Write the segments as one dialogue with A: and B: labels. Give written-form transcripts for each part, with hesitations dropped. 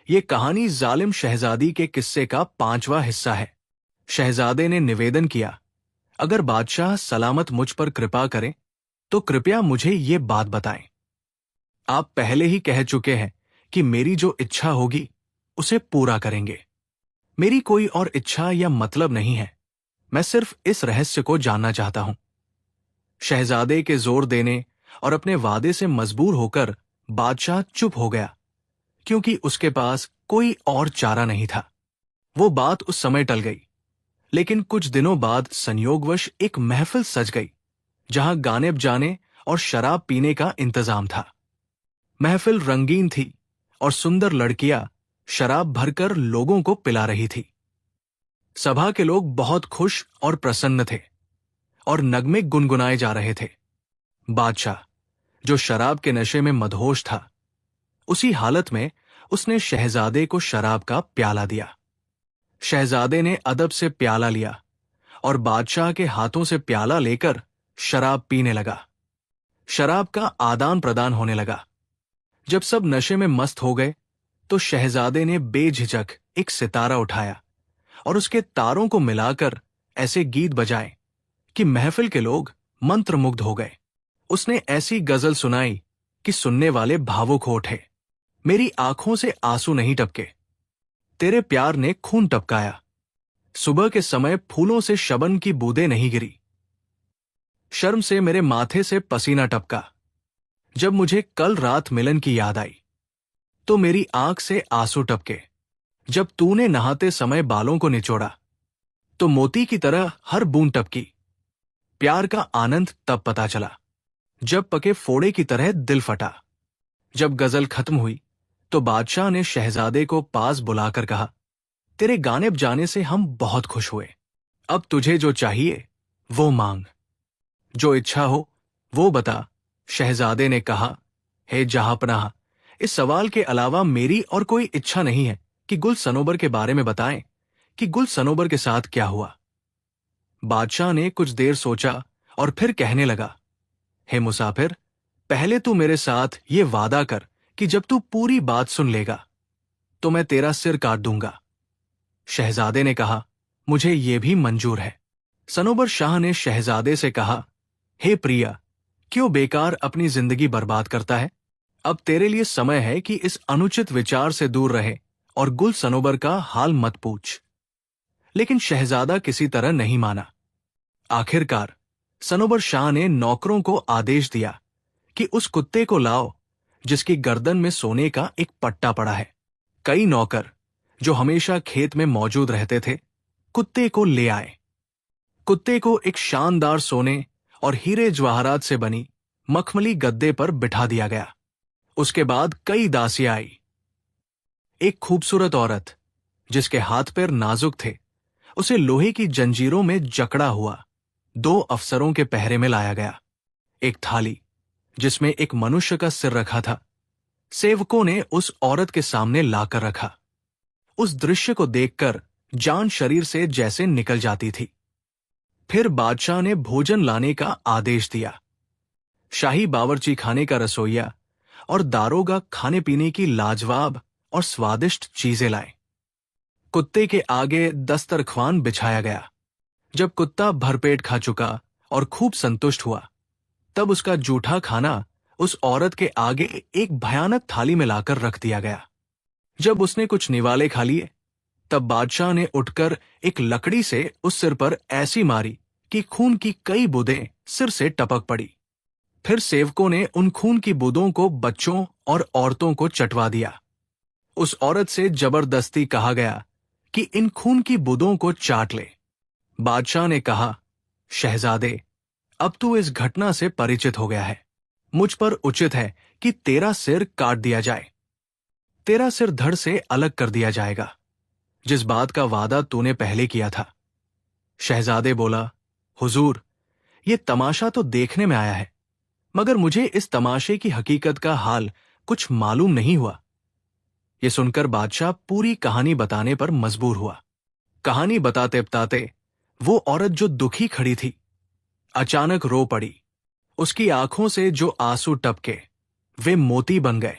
A: ये कहानी जालिम शहजादी के किस्से का 5वां हिस्सा है। शहजादे ने निवेदन किया, अगर बादशाह सलामत मुझ पर कृपा करें तो कृपया मुझे ये बात बताएं। आप पहले ही कह चुके हैं कि मेरी जो इच्छा होगी उसे पूरा करेंगे। मेरी कोई और इच्छा या मतलब नहीं है, मैं सिर्फ इस रहस्य को जानना चाहता हूं। शहजादे के जोर देने और अपने वादे से मजबूर होकर बादशाह चुप हो गया, क्योंकि उसके पास कोई और चारा नहीं था। वो बात उस समय टल गई, लेकिन कुछ दिनों बाद संयोगवश एक महफिल सज गई, जहां गाने बजाने और शराब पीने का इंतजाम था। महफिल रंगीन थी और सुंदर लड़कियां शराब भरकर लोगों को पिला रही थी। सभा के लोग बहुत खुश और प्रसन्न थे और नगमे गुनगुनाए जा रहे थे। बादशाह, जो शराब के नशे में मदहोश था, उसी हालत में उसने शहजादे को शराब का प्याला दिया। शहजादे ने अदब से प्याला लिया और बादशाह के हाथों से प्याला लेकर शराब पीने लगा। शराब का आदान प्रदान होने लगा। जब सब नशे में मस्त हो गए तो शहजादे ने बेझिझक एक सितारा उठाया और उसके तारों को मिलाकर ऐसे गीत बजाए कि महफिल के लोग मंत्रमुग्ध हो गए। उसने ऐसी गजल सुनाई कि सुनने वाले भावुक हो उठे। मेरी आंखों से आंसू नहीं टपके, तेरे प्यार ने खून टपकाया। सुबह के समय फूलों से शबन की बूंदें नहीं गिरी। शर्म से मेरे माथे से पसीना टपका। जब मुझे कल रात मिलन की याद आई तो मेरी आंख से आंसू टपके। जब तूने नहाते समय बालों को निचोड़ा तो मोती की तरह हर बूंद टपकी। प्यार का आनंद तब पता चला जब पके फोड़े की तरह दिल फटा। जब गजल खत्म हुई तो बादशाह ने शहजादे को पास बुलाकर कहा, तेरे गाने बजाने से हम बहुत खुश हुए। अब तुझे जो चाहिए वो मांग, जो इच्छा हो वो बता। शहजादे ने कहा, हे जहांपनाह, इस सवाल के अलावा मेरी और कोई इच्छा नहीं है कि गुल सनोबर के बारे में बताएं कि गुल सनोबर के साथ क्या हुआ। बादशाह ने कुछ देर सोचा और फिर कहने लगा, हे मुसाफिर, पहले तू मेरे साथ ये वादा कर कि जब तू पूरी बात सुन लेगा तो मैं तेरा सिर काट दूंगा। शहजादे ने कहा, मुझे यह भी मंजूर है। सनोबर शाह ने शहजादे से कहा, हे प्रिया, क्यों बेकार अपनी जिंदगी बर्बाद करता है? अब तेरे लिए समय है कि इस अनुचित विचार से दूर रहे और गुल सनोबर का हाल मत पूछ। लेकिन शहजादा किसी तरह नहीं माना। आखिरकार सनोबर शाह ने नौकरों को आदेश दिया कि उस कुत्ते को लाओ जिसकी गर्दन में सोने का एक पट्टा पड़ा है। कई नौकर जो हमेशा खेत में मौजूद रहते थे कुत्ते को ले आए। कुत्ते को एक शानदार सोने और हीरे जवाहरात से बनी मखमली गद्दे पर बिठा दिया गया। उसके बाद कई दासियां आई। एक खूबसूरत औरत जिसके हाथ पैर नाजुक थे, उसे लोहे की जंजीरों में जकड़ा हुआ 2 अफसरों के पहरे में लाया गया। एक थाली जिसमें एक मनुष्य का सिर रखा था, सेवकों ने उस औरत के सामने लाकर रखा। उस दृश्य को देखकर जान शरीर से जैसे निकल जाती थी। फिर बादशाह ने भोजन लाने का आदेश दिया। शाही बावर्ची खाने का रसोइया और दारोगा खाने पीने की लाजवाब और स्वादिष्ट चीजें लाए। कुत्ते के आगे दस्तरख्वान बिछाया गया। जब कुत्ता भरपेट खा चुका और खूब संतुष्ट हुआ, तब उसका जूठा खाना उस औरत के आगे एक भयानक थाली में लाकर रख दिया गया। जब उसने कुछ निवाले खा लिए, तब बादशाह ने उठकर एक लकड़ी से उस सिर पर ऐसी मारी कि खून की कई बूंदें सिर से टपक पड़ी। फिर सेवकों ने उन खून की बूंदों को बच्चों और औरतों को चटवा दिया। उस औरत से जबरदस्ती कहा गया कि इन खून की बूंदों को चाट ले। बादशाह ने कहा, शहजादे, अब तू इस घटना से परिचित हो गया है। मुझ पर उचित है कि तेरा सिर काट दिया जाए। तेरा सिर धड़ से अलग कर दिया जाएगा, जिस बात का वादा तूने पहले किया था। शहजादे बोला, हुजूर, ये तमाशा तो देखने में आया है, मगर मुझे इस तमाशे की हकीकत का हाल कुछ मालूम नहीं हुआ। ये सुनकर बादशाह पूरी कहानी बताने पर मजबूर हुआ। कहानी बताते बताते वो औरत जो दुखी खड़ी थी, अचानक रो पड़ी। उसकी आंखों से जो आंसू टपके वे मोती बन गए।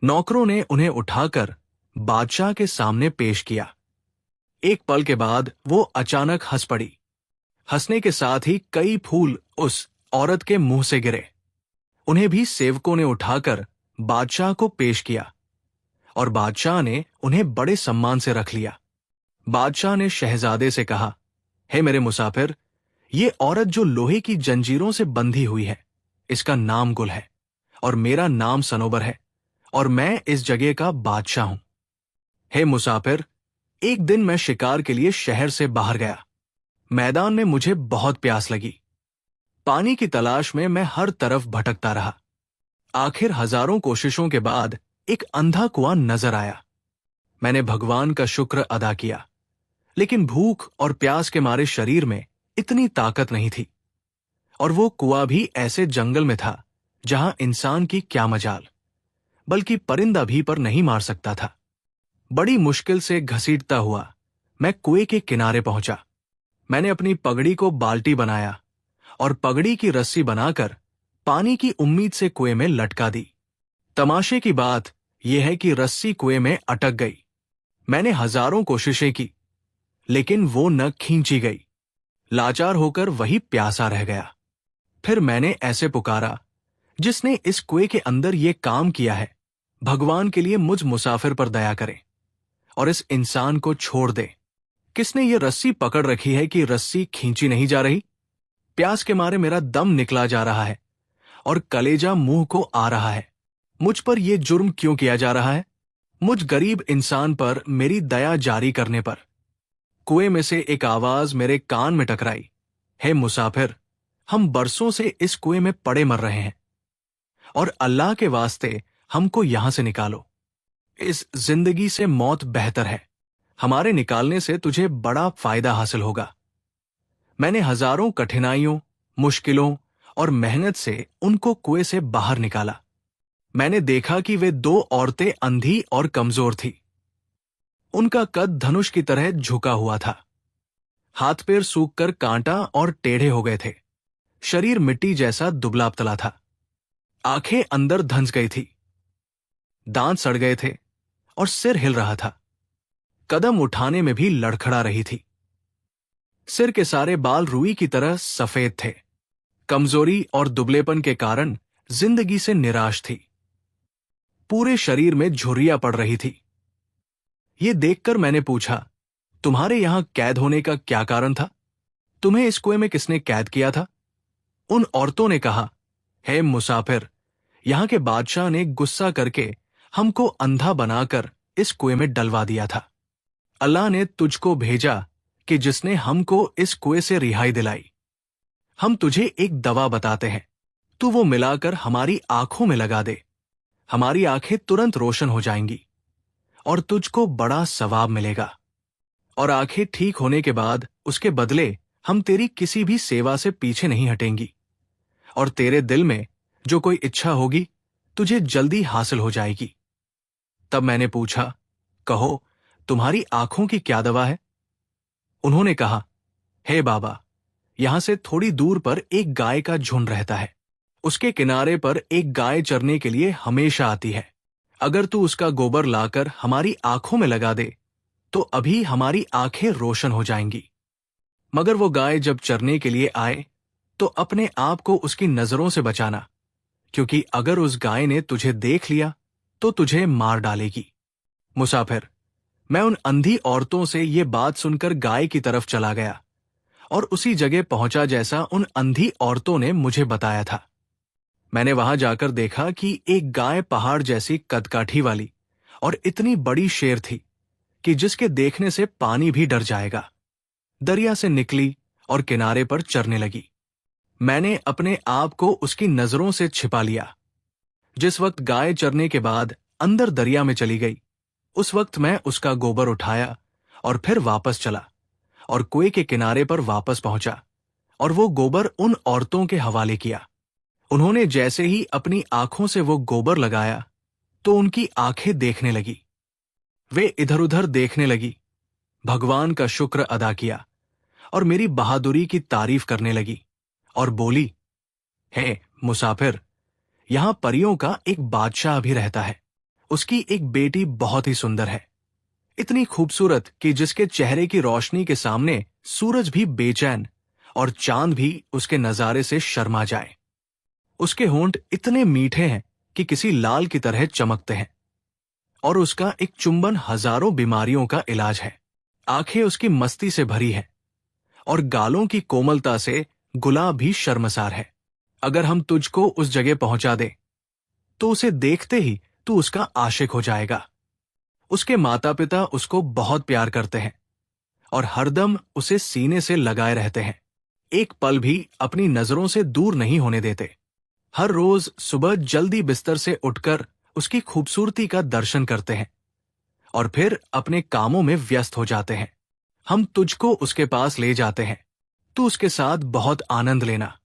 A: नौकरों ने उन्हें उठाकर बादशाह के सामने पेश किया। एक पल के बाद वो अचानक हंस पड़ी। हंसने के साथ ही कई फूल उस औरत के मुंह से गिरे। उन्हें भी सेवकों ने उठाकर बादशाह को पेश किया और बादशाह ने उन्हें बड़े सम्मान से रख लिया। बादशाह ने शहजादे से कहा, हे मेरे मुसाफिर, ये औरत जो लोहे की जंजीरों से बंधी हुई है, इसका नाम गुल है और मेरा नाम सनोबर है और मैं इस जगह का बादशाह हूं। हे मुसाफिर, एक दिन मैं शिकार के लिए शहर से बाहर गया। मैदान में मुझे बहुत प्यास लगी। पानी की तलाश में मैं हर तरफ भटकता रहा। आखिर हजारों कोशिशों के बाद एक अंधा कुआं नजर आया। मैंने भगवान का शुक्र अदा किया, लेकिन भूख और प्यास के मारे शरीर में इतनी ताकत नहीं थी। और वो कुआं भी ऐसे जंगल में था जहां इंसान की क्या मजाल, बल्कि परिंदा भी पर नहीं मार सकता था। बड़ी मुश्किल से घसीटता हुआ मैं कुएं के किनारे पहुंचा। मैंने अपनी पगड़ी को बाल्टी बनाया और पगड़ी की रस्सी बनाकर पानी की उम्मीद से कुएं में लटका दी। तमाशे की बात यह है कि रस्सी कुएं में अटक गई। मैंने हजारों कोशिशें की, लेकिन वो न खींची गई। लाचार होकर वही प्यासा रह गया। फिर मैंने ऐसे पुकारा, जिसने इस कुएं के अंदर ये काम किया है, भगवान के लिए मुझ मुसाफिर पर दया करे और इस इंसान को छोड़ दे। किसने ये रस्सी पकड़ रखी है कि रस्सी खींची नहीं जा रही? प्यास के मारे मेरा दम निकला जा रहा है और कलेजा मुंह को आ रहा है। मुझ पर यह जुर्म क्यों किया जा रहा है? मुझ गरीब इंसान पर मेरी दया जारी करने पर। कुएं में से एक आवाज मेरे कान में टकराई, हे मुसाफिर, हम बरसों से इस कुएं में पड़े मर रहे हैं और अल्लाह के वास्ते हमको यहां से निकालो। इस जिंदगी से मौत बेहतर है। हमारे निकालने से तुझे बड़ा फायदा हासिल होगा। मैंने हजारों कठिनाइयों, मुश्किलों और मेहनत से उनको कुएं से बाहर निकाला। मैंने देखा कि वे दो औरतें अंधी और कमजोर थी। उनका कद धनुष की तरह झुका हुआ था। हाथ पैर सूखकर कांटा और टेढ़े हो गए थे। शरीर मिट्टी जैसा दुबला पतला था। आंखें अंदर धंस गई थी। दांत सड़ गए थे और सिर हिल रहा था। कदम उठाने में भी लड़खड़ा रही थी। सिर के सारे बाल रुई की तरह सफेद थे। कमजोरी और दुबलेपन के कारण जिंदगी से निराश थी। पूरे शरीर में झुर्रियां पड़ रही थी। ये देखकर मैंने पूछा, तुम्हारे यहां कैद होने का क्या कारण था? तुम्हें इस कुएं में किसने कैद किया था? उन औरतों ने कहा, हे मुसाफिर, यहां के बादशाह ने गुस्सा करके हमको अंधा बनाकर इस कुएं में डलवा दिया था। अल्लाह ने तुझको भेजा कि जिसने हमको इस कुएं से रिहाई दिलाई। हम तुझे एक दवा बताते हैं, तू वो मिलाकर हमारी आंखों में लगा दे। हमारी आंखें तुरंत रोशन हो जाएंगी और तुझको बड़ा सवाब मिलेगा। और आंखें ठीक होने के बाद उसके बदले हम तेरी किसी भी सेवा से पीछे नहीं हटेंगी और तेरे दिल में जो कोई इच्छा होगी तुझे जल्दी हासिल हो जाएगी। तब मैंने पूछा, कहो, तुम्हारी आंखों की क्या दवा है? उन्होंने कहा, हे बाबा, यहां से थोड़ी दूर पर एक गाय का झुंड रहता है। उसके किनारे पर एक गाय चरने के लिए हमेशा आती है। अगर तू उसका गोबर लाकर हमारी आंखों में लगा दे तो अभी हमारी आंखें रोशन हो जाएंगी। मगर वो गाय जब चरने के लिए आए तो अपने आप को उसकी नजरों से बचाना, क्योंकि अगर उस गाय ने तुझे देख लिया तो तुझे मार डालेगी। मुसाफिर, मैं उन अंधी औरतों से ये बात सुनकर गाय की तरफ चला गया और उसी जगह पहुंचा जैसा उन अंधी औरतों ने मुझे बताया था। मैंने वहां जाकर देखा कि एक गाय पहाड़ जैसी कदकाठी वाली और इतनी बड़ी शेर थी कि जिसके देखने से पानी भी डर जाएगा। दरिया से निकली और किनारे पर चरने लगी। मैंने अपने आप को उसकी नजरों से छिपा लिया। जिस वक्त गाय चरने के बाद अंदर दरिया में चली गई, उस वक्त मैं उसका गोबर उठाया और फिर वापस चला और कुएं के किनारे पर वापस पहुंचा और वो गोबर उन औरतों के हवाले किया। उन्होंने जैसे ही अपनी आंखों से वो गोबर लगाया तो उनकी आंखें देखने लगी। वे इधर उधर देखने लगी, भगवान का शुक्र अदा किया और मेरी बहादुरी की तारीफ करने लगी और बोली, हे मुसाफिर, यहां परियों का एक बादशाह भी रहता है। उसकी एक बेटी बहुत ही सुंदर है। इतनी खूबसूरत कि जिसके चेहरे की रोशनी के सामने सूरज भी बेचैन और चांद भी उसके नजारे से शर्मा जाए। उसके होंठ इतने मीठे हैं कि किसी लाल की तरह चमकते हैं, और उसका एक चुंबन हजारों बीमारियों का इलाज है। आंखें उसकी मस्ती से भरी हैं, और गालों की कोमलता से गुलाब भी शर्मसार है। अगर हम तुझको उस जगह पहुंचा दें, तो उसे देखते ही तू उसका आशिक हो जाएगा। उसके माता पिता उसको बहुत प्यार करते हैं और हरदम उसे सीने से लगाए रहते हैं। एक पल भी अपनी नजरों से दूर नहीं होने देते। हर रोज सुबह जल्दी बिस्तर से उठकर उसकी खूबसूरती का दर्शन करते हैं और फिर अपने कामों में व्यस्त हो जाते हैं। हम तुझको उसके पास ले जाते हैं, तू उसके साथ बहुत आनंद लेना।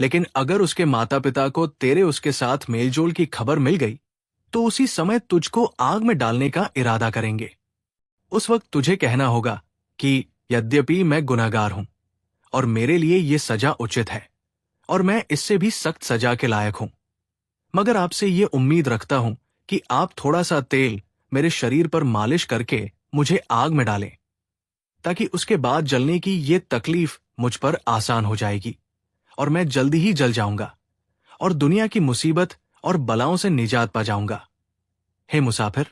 A: लेकिन अगर उसके माता पिता को तेरे उसके साथ मेलजोल की खबर मिल गई, तो उसी समय तुझको आग में डालने का इरादा करेंगे। उस वक्त तुझे कहना होगा कि यद्यपि मैं गुनहगार हूं और मेरे लिए ये सजा उचित है और मैं इससे भी सख्त सजा के लायक हूं, मगर आपसे ये उम्मीद रखता हूं कि आप थोड़ा सा तेल मेरे शरीर पर मालिश करके मुझे आग में डालें, ताकि उसके बाद जलने की ये तकलीफ मुझ पर आसान हो जाएगी और मैं जल्दी ही जल जाऊंगा और दुनिया की मुसीबत और बलाओं से निजात पा जाऊंगा। हे मुसाफिर,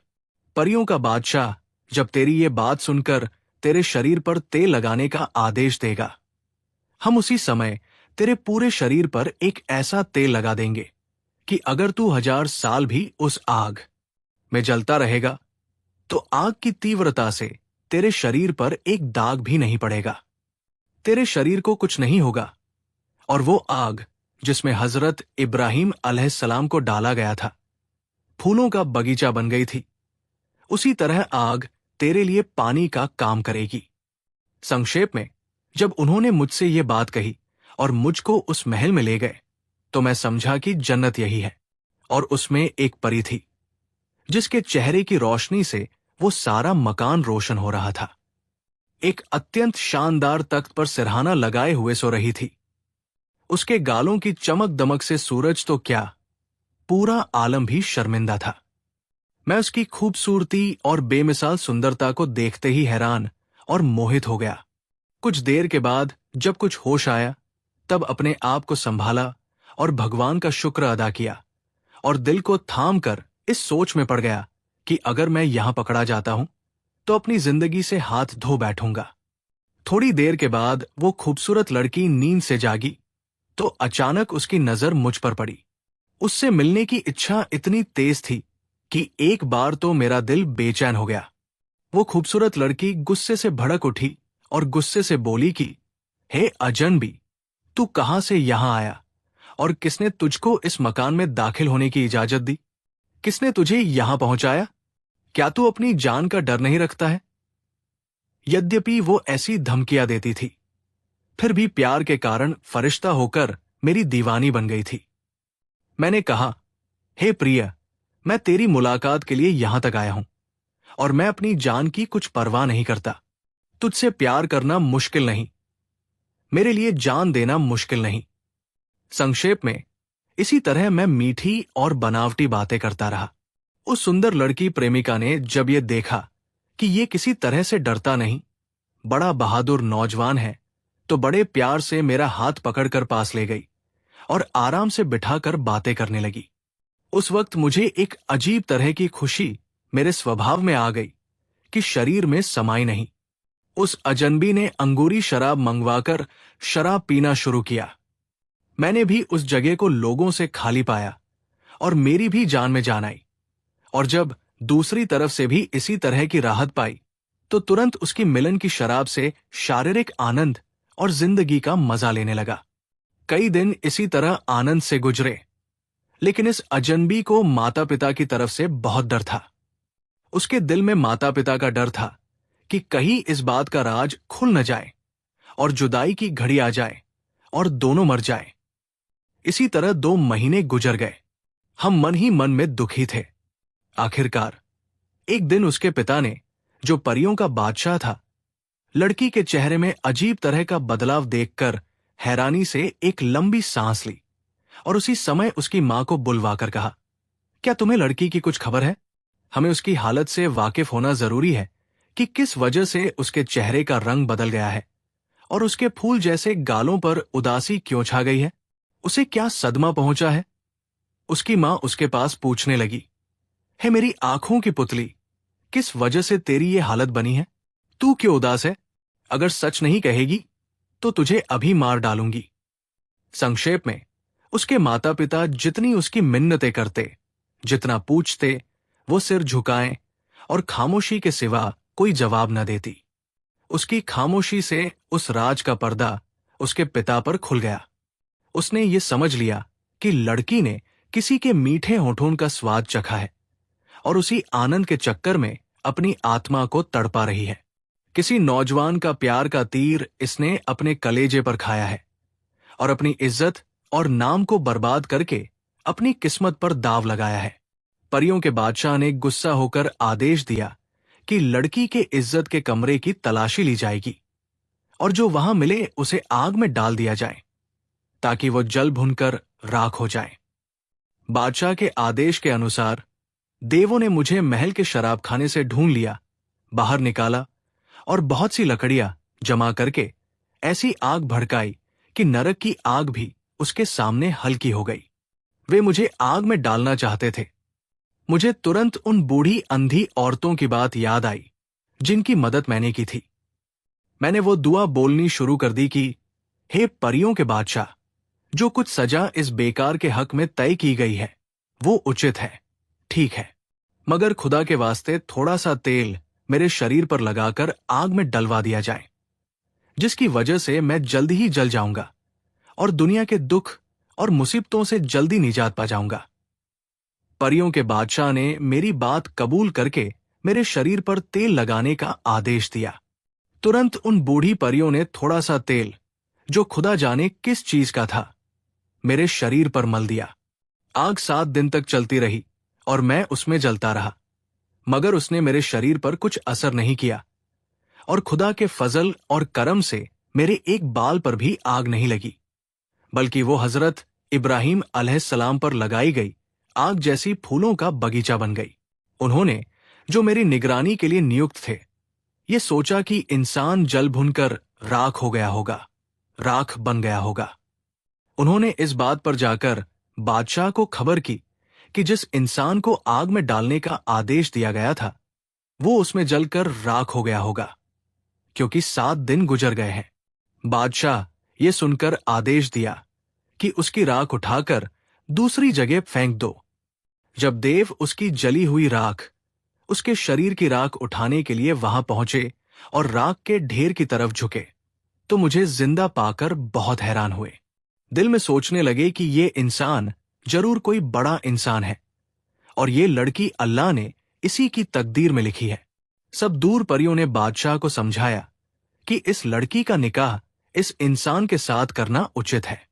A: परियों का बादशाह जब तेरी ये बात सुनकर तेरे शरीर पर तेल लगाने का आदेश देगा, हम उसी समय तेरे पूरे शरीर पर एक ऐसा तेल लगा देंगे कि अगर तू 1000 साल भी उस आग में जलता रहेगा, तो आग की तीव्रता से तेरे शरीर पर एक दाग भी नहीं पड़ेगा। तेरे शरीर को कुछ नहीं होगा, और वो आग जिसमें हजरत इब्राहिम अलैहिस्सलाम को डाला गया था, फूलों का बगीचा बन गई थी, उसी तरह आग तेरे लिए पानी का काम करेगी। संक्षेप में, जब उन्होंने मुझसे ये बात कही और मुझको उस महल में ले गए, तो मैं समझा कि जन्नत यही है, और उसमें एक परी थी जिसके चेहरे की रोशनी से वो सारा मकान रोशन हो रहा था। एक अत्यंत शानदार तख्त पर सिरहाना लगाए हुए सो रही थी। उसके गालों की चमक दमक से सूरज तो क्या, पूरा आलम भी शर्मिंदा था। मैं उसकी खूबसूरती और बेमिसाल सुंदरता को देखते ही हैरान और मोहित हो गया। कुछ देर के बाद जब कुछ होश आया, तब अपने आप को संभाला और भगवान का शुक्र अदा किया, और दिल को थाम कर इस सोच में पड़ गया कि अगर मैं यहां पकड़ा जाता हूं, तो अपनी जिंदगी से हाथ धो बैठूंगा। थोड़ी देर के बाद वो खूबसूरत लड़की नींद से जागी, तो अचानक उसकी नजर मुझ पर पड़ी। उससे मिलने की इच्छा इतनी तेज थी कि एक बार तो मेरा दिल बेचैन हो गया। वो खूबसूरत लड़की गुस्से से भड़क उठी और गुस्से से बोली कि हे अजनबी, तू कहां से यहां आया और किसने तुझको इस मकान में दाखिल होने की इजाजत दी? किसने तुझे यहां पहुंचाया? क्या तू अपनी जान का डर नहीं रखता है? यद्यपि वो ऐसी धमकियां देती थी, फिर भी प्यार के कारण फरिश्ता होकर मेरी दीवानी बन गई थी। मैंने कहा, हे प्रिय, मैं तेरी मुलाकात के लिए यहां तक आया हूं और मैं अपनी जान की कुछ परवाह नहीं करता। तुझसे प्यार करना मुश्किल नहीं, मेरे लिए जान देना मुश्किल नहीं। संक्षेप में, इसी तरह मैं मीठी और बनावटी बातें करता रहा। उस सुंदर लड़की प्रेमिका ने जब ये देखा कि ये किसी तरह से डरता नहीं, बड़ा बहादुर नौजवान है, तो बड़े प्यार से मेरा हाथ पकड़कर पास ले गई और आराम से बिठाकर बातें करने लगी। उस वक्त मुझे एक अजीब तरह की खुशी मेरे स्वभाव में आ गई कि शरीर में समाई नहीं। उस अजनबी ने अंगूरी शराब मंगवाकर शराब पीना शुरू किया। मैंने भी उस जगह को लोगों से खाली पाया और मेरी भी जान में जान आई, और जब दूसरी तरफ से भी इसी तरह की राहत पाई, तो तुरंत उसकी मिलन की शराब से शारीरिक आनंद और जिंदगी का मजा लेने लगा। कई दिन इसी तरह आनंद से गुजरे, लेकिन इस अजनबी को माता पिता की तरफ से बहुत डर था। उसके दिल में माता पिता का डर था कि कहीं इस बात का राज खुल न जाए और जुदाई की घड़ी आ जाए और दोनों मर जाए। इसी तरह 2 महीने गुजर गए। हम मन ही मन में दुखी थे। आखिरकार एक दिन उसके पिता ने, जो परियों का बादशाह था, लड़की के चेहरे में अजीब तरह का बदलाव देखकर हैरानी से एक लंबी सांस ली और उसी समय उसकी मां को बुलवाकर कहा, क्या तुम्हें लड़की की कुछ खबर है? हमें उसकी हालत से वाकिफ होना जरूरी है कि किस वजह से उसके चेहरे का रंग बदल गया है और उसके फूल जैसे गालों पर उदासी क्यों छा गई है। उसे क्या सदमा पहुंचा है। उसकी मां उसके पास पूछने लगी, हे मेरी आंखों की पुतली, किस वजह से तेरी ये हालत बनी है? तू क्यों उदास है? अगर सच नहीं कहेगी तो तुझे अभी मार डालूंगी। संक्षेप में, उसके माता पिता जितनी उसकी मिन्नतें करते, जितना पूछते, वो सिर झुकाएं और खामोशी के सिवा कोई जवाब न देती। उसकी खामोशी से उस राज का पर्दा उसके पिता पर खुल गया। उसने ये समझ लिया कि लड़की ने किसी के मीठे होठों का स्वाद चखा है और उसी आनंद के चक्कर में अपनी आत्मा को तड़पा रही है। किसी नौजवान का प्यार का तीर इसने अपने कलेजे पर खाया है और अपनी इज्जत और नाम को बर्बाद करके अपनी किस्मत पर दाव लगाया है। परियों के बादशाह ने गुस्सा होकर आदेश दिया कि लड़की के इज्जत के कमरे की तलाशी ली जाएगी और जो वहां मिले उसे आग में डाल दिया जाए ताकि वो जल भुनकर राख हो जाए। बादशाह के आदेश के अनुसार देवों ने मुझे महल के शराबखाने से ढूंढ लिया, बाहर निकाला और बहुत सी लकड़ियां जमा करके ऐसी आग भड़काई कि नरक की आग भी उसके सामने हल्की हो गई। वे मुझे आग में डालना चाहते थे। मुझे तुरंत उन बूढ़ी अंधी औरतों की बात याद आई जिनकी मदद मैंने की थी। मैंने वो दुआ बोलनी शुरू कर दी कि हे परियों के बादशाह, जो कुछ सजा इस बेकार के हक में तय की गई है वो उचित है, ठीक है, मगर खुदा के वास्ते थोड़ा सा तेल मेरे शरीर पर लगाकर आग में डलवा दिया जाए, जिसकी वजह से मैं जल्दी ही जल जाऊंगा और दुनिया के दुख और मुसीबतों से जल्दी निजात पा जाऊंगा। परियों के बादशाह ने मेरी बात कबूल करके मेरे शरीर पर तेल लगाने का आदेश दिया। तुरंत उन बूढ़ी परियों ने थोड़ा सा तेल, जो खुदा जाने किस चीज का था, मेरे शरीर पर मल दिया। आग 7 दिन तक चलती रही और मैं उसमें जलता रहा, मगर उसने मेरे शरीर पर कुछ असर नहीं किया और खुदा के फजल और करम से मेरे एक बाल पर भी आग नहीं लगी, बल्कि वो हजरत इब्राहिम अलैहिस्सलाम पर लगाई गई आग जैसी फूलों का बगीचा बन गई। उन्होंने, जो मेरी निगरानी के लिए नियुक्त थे, ये सोचा कि इंसान जल भुनकर राख हो गया होगा, राख बन गया होगा। उन्होंने इस बात पर जाकर बादशाह को खबर की कि जिस इंसान को आग में डालने का आदेश दिया गया था वो उसमें जलकर राख हो गया होगा, क्योंकि 7 दिन गुजर गए हैं। बादशाह ये सुनकर आदेश दिया कि उसकी राख उठाकर दूसरी जगह फेंक दो। जब देव उसकी जली हुई राख, उसके शरीर की राख उठाने के लिए वहां पहुंचे और राख के ढेर की तरफ झुके, तो मुझे जिंदा पाकर बहुत हैरान हुए। दिल में सोचने लगे कि ये इंसान जरूर कोई बड़ा इंसान है और ये लड़की अल्लाह ने इसी की तकदीर में लिखी है। सब दूर परियों ने बादशाह को समझाया कि इस लड़की का निकाह इस इंसान के साथ करना उचित है।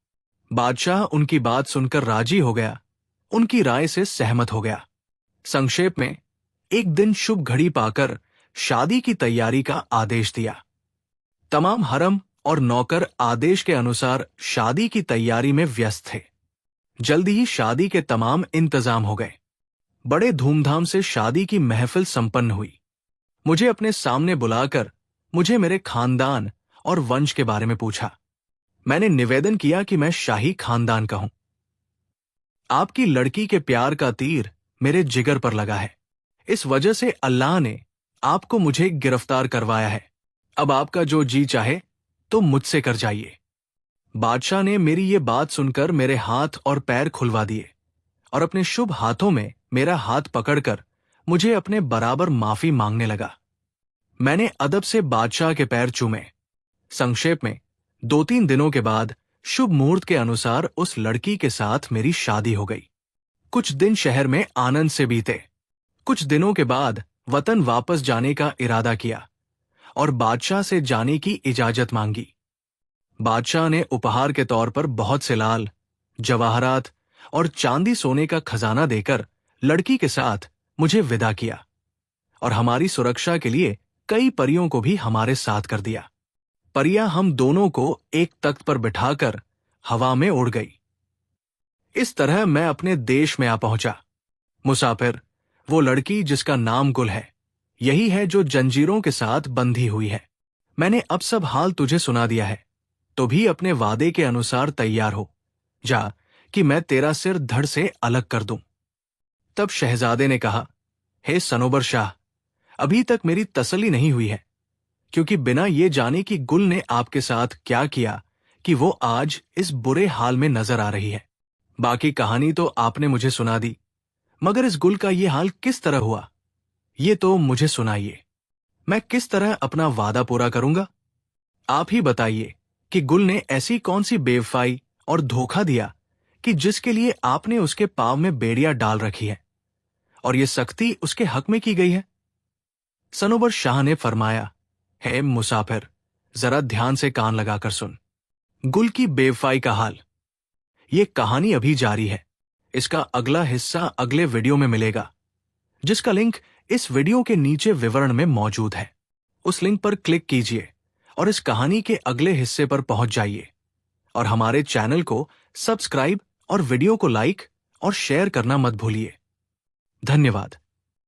A: बादशाह उनकी बात सुनकर राजी हो गया, उनकी राय से सहमत हो गया। संक्षेप में, एक दिन शुभ घड़ी पाकर शादी की तैयारी का आदेश दिया। तमाम हरम और नौकर आदेश के अनुसार शादी की तैयारी में व्यस्त थे। जल्दी ही शादी के तमाम इंतजाम हो गए। बड़े धूमधाम से शादी की महफिल संपन्न हुई। मुझे अपने सामने बुलाकर मुझे मेरे खानदान और वंश के बारे में पूछा। मैंने निवेदन किया कि मैं शाही खानदान का हूं। आपकी लड़की के प्यार का तीर मेरे जिगर पर लगा है। इस वजह से अल्लाह ने आपको मुझे गिरफ्तार करवाया है। अब आपका जो जी चाहे तो मुझसे कर जाइए। बादशाह ने मेरी ये बात सुनकर मेरे हाथ और पैर खुलवा दिए और अपने शुभ हाथों में मेरा हाथ पकड़कर मुझे अपने बराबर माफी मांगने लगा। मैंने अदब से बादशाह के पैर चूमे। संक्षेप में, 2-3 दिनों के बाद शुभ मुहूर्त के अनुसार उस लड़की के साथ मेरी शादी हो गई। कुछ दिन शहर में आनंद से बीते। कुछ दिनों के बाद वतन वापस जाने का इरादा किया और बादशाह से जाने की इजाजत मांगी। बादशाह ने उपहार के तौर पर बहुत से लाल, जवाहरात और चांदी सोने का खजाना देकर लड़की के साथ मुझे विदा किया और हमारी सुरक्षा के लिए कई परियों को भी हमारे साथ कर दिया। परियां हम दोनों को एक तख्त पर बिठाकर हवा में उड़ गई। इस तरह मैं अपने देश में आ पहुंचा। मुसाफिर, वो लड़की जिसका नाम गुल है, यही है जो जंजीरों के साथ बंधी हुई है। मैंने अब सब हाल तुझे सुना दिया है, तो भी अपने वादे के अनुसार तैयार हो जा कि मैं तेरा सिर धड़ से अलग कर दूं। तब शहजादे ने कहा, हे सनोबर शाह, अभी तक मेरी तसल्ली नहीं हुई है, क्योंकि बिना ये जाने कि गुल ने आपके साथ क्या किया कि वो आज इस बुरे हाल में नजर आ रही है। बाकी कहानी तो आपने मुझे सुना दी, मगर इस गुल का ये हाल किस तरह हुआ, ये तो मुझे सुनाइए। मैं किस तरह अपना वादा पूरा करूंगा? आप ही बताइए कि गुल ने ऐसी कौन सी बेवफाई और धोखा दिया कि जिसके लिए आपने उसके पांव में बेड़ियां डाल रखी है और ये सख्ती उसके हक में की गई है। सनोबर शाह ने फरमाया, हे मुसाफिर, जरा ध्यान से कान लगाकर सुन। गुल की बेवफाई का हाल। ये कहानी अभी जारी है। इसका अगला हिस्सा अगले वीडियो में मिलेगा, जिसका लिंक इस वीडियो के नीचे विवरण में मौजूद है। उस लिंक पर क्लिक कीजिए और इस कहानी के अगले हिस्से पर पहुंच जाइए और हमारे चैनल को सब्सक्राइब और वीडियो को लाइक और शेयर करना मत भूलिए। धन्यवाद।